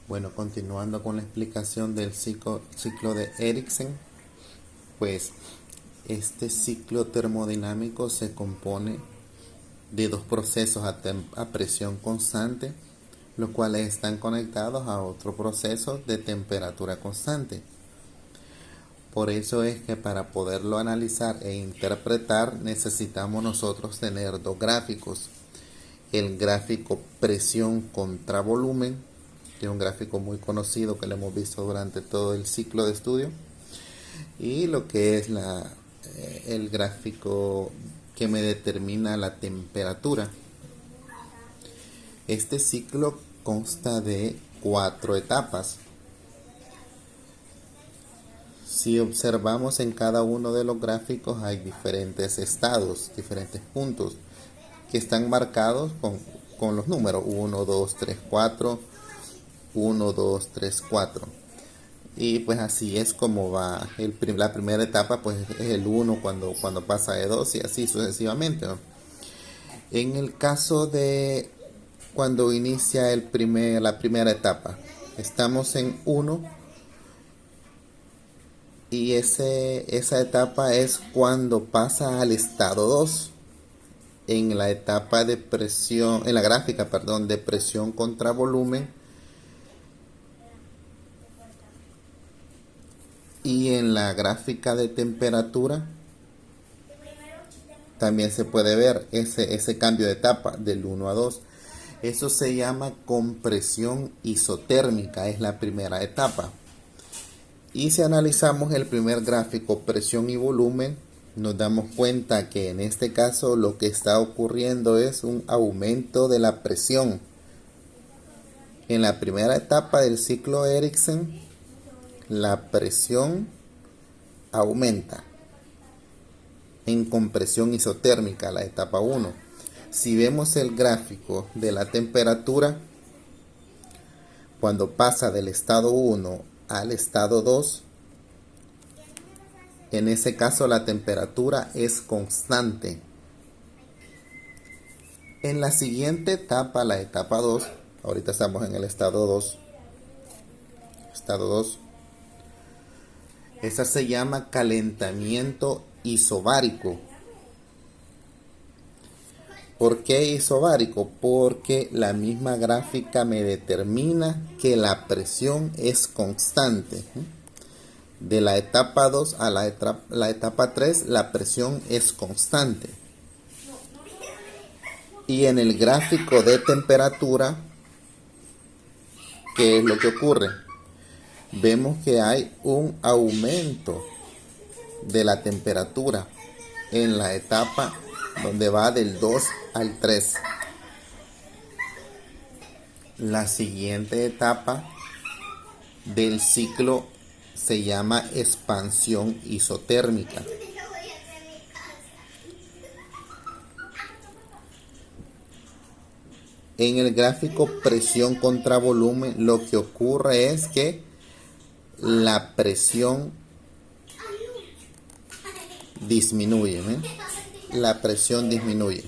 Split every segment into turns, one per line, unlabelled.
Bueno, continuando con la explicación del ciclo de Eriksen, pues este ciclo termodinámico se compone de dos procesos a presión constante, los cuales están conectados a otro proceso de temperatura constante. Por eso es que para poderlo analizar e interpretar necesitamos nosotros tener dos gráficos. El gráfico presión contra volumen, que es un gráfico muy conocido que lo hemos visto durante todo el ciclo de estudio, y lo que es el gráfico que me determina la temperatura. Este ciclo consta de 4 etapas. Si observamos en cada uno de los gráficos hay diferentes estados, diferentes puntos que están marcados con los números 1, 2, 3, 4, 1, 2, 3, 4. Y pues así es como va. La primera etapa pues es el 1 cuando pasa de 2 y así sucesivamente, ¿no? En el caso de cuando inicia la primera etapa, estamos en 1 y esa etapa es cuando pasa al estado 2. En la etapa de presión, en la gráfica, perdón, de presión contra volumen, y en la gráfica de temperatura también se puede ver ese cambio de etapa del 1 a 2. Eso se llama compresión isotérmica, es la primera etapa. Y si analizamos el primer gráfico, presión y volumen, nos damos cuenta que en este caso lo que está ocurriendo es un aumento de la presión. En la primera etapa del ciclo Eriksen, la presión aumenta en compresión isotérmica, la etapa 1. Si vemos el gráfico de la temperatura, cuando pasa del estado 1 al estado 2, en ese caso la temperatura es constante. En la siguiente etapa, la etapa 2, ahorita estamos en el estado 2, esa se llama calentamiento isobárico. ¿Por qué isobárico? Porque la misma gráfica me determina que la presión es constante. De la etapa 2 a la etapa 3, la presión es constante. Y en el gráfico de temperatura, ¿qué es lo que ocurre? Vemos que hay un aumento de la temperatura en la etapa donde va del 2 al 3. La siguiente etapa del ciclo se llama expansión isotérmica. En el gráfico presión contra volumen, lo que ocurre es que la presión disminuye, ¿eh? La presión disminuye.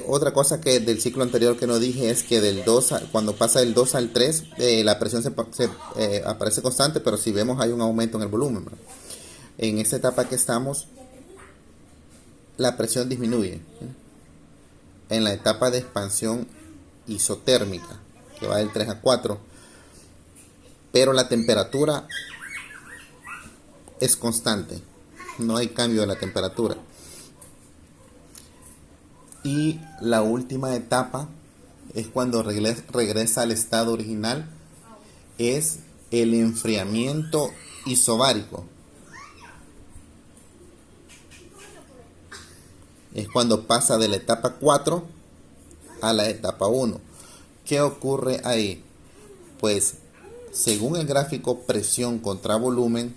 Otra cosa que del ciclo anterior que no dije es que cuando pasa del 2 al 3, la presión aparece constante, pero si vemos hay un aumento en el volumen, ¿verdad? En esta etapa que estamos, la presión disminuye, ¿eh? En la etapa de expansión isotérmica, que va del 3 a 4, pero la temperatura es constante, no hay cambio de la temperatura. Y la última etapa es cuando regresa al estado original, es el enfriamiento isobárico. Es cuando pasa de la etapa 4 a la etapa 1. ¿Qué ocurre ahí? Pues según el gráfico presión contra volumen,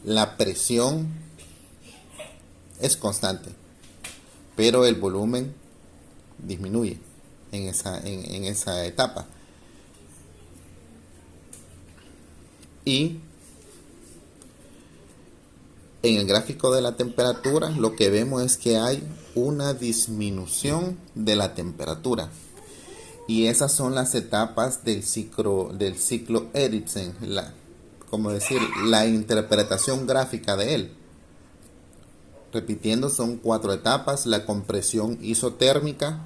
la presión es constante, pero el volumen disminuye en esa etapa. Y En el gráfico de la temperatura lo que vemos es que hay una disminución de la temperatura. Y esas son las etapas del ciclo Ericsson, como decir, la interpretación gráfica de él. Repitiendo, son 4 etapas: la compresión isotérmica,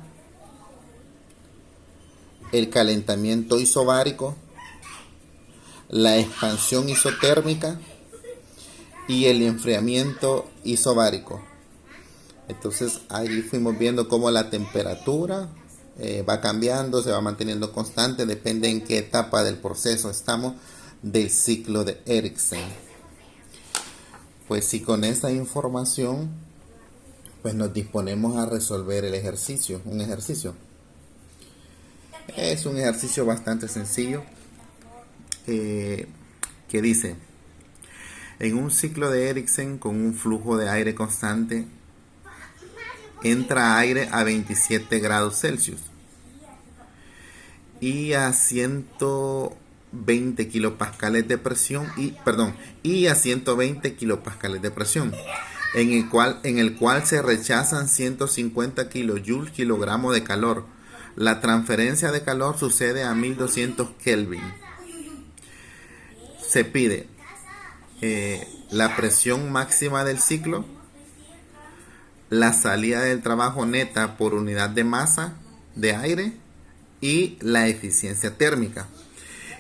el calentamiento isobárico, la expansión isotérmica y el enfriamiento isobárico. Entonces ahí fuimos viendo cómo la temperatura va cambiando, se va manteniendo constante, depende en qué etapa del proceso estamos del ciclo de Ericsson. Pues si con esta información pues nos disponemos a resolver el ejercicio, un ejercicio. Es un ejercicio bastante sencillo que dice: en un ciclo de Ericsson con un flujo de aire constante, entra aire a 27 grados Celsius y a 120 kilopascales de presión y a 120 kilopascales de presión, en el cual se rechazan 150 kilojoules kilogramo de calor. La transferencia de calor sucede a 1200 Kelvin. Se pide la presión máxima del ciclo, la salida del trabajo neta por unidad de masa de aire y la eficiencia térmica.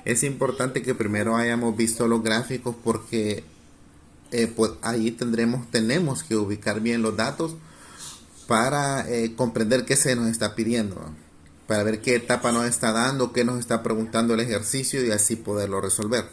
Es importante que primero hayamos visto los gráficos porque pues ahí tenemos que ubicar bien los datos para comprender qué se nos está pidiendo, ¿no? Para ver qué etapa nos está dando, qué nos está preguntando el ejercicio y así poderlo resolver.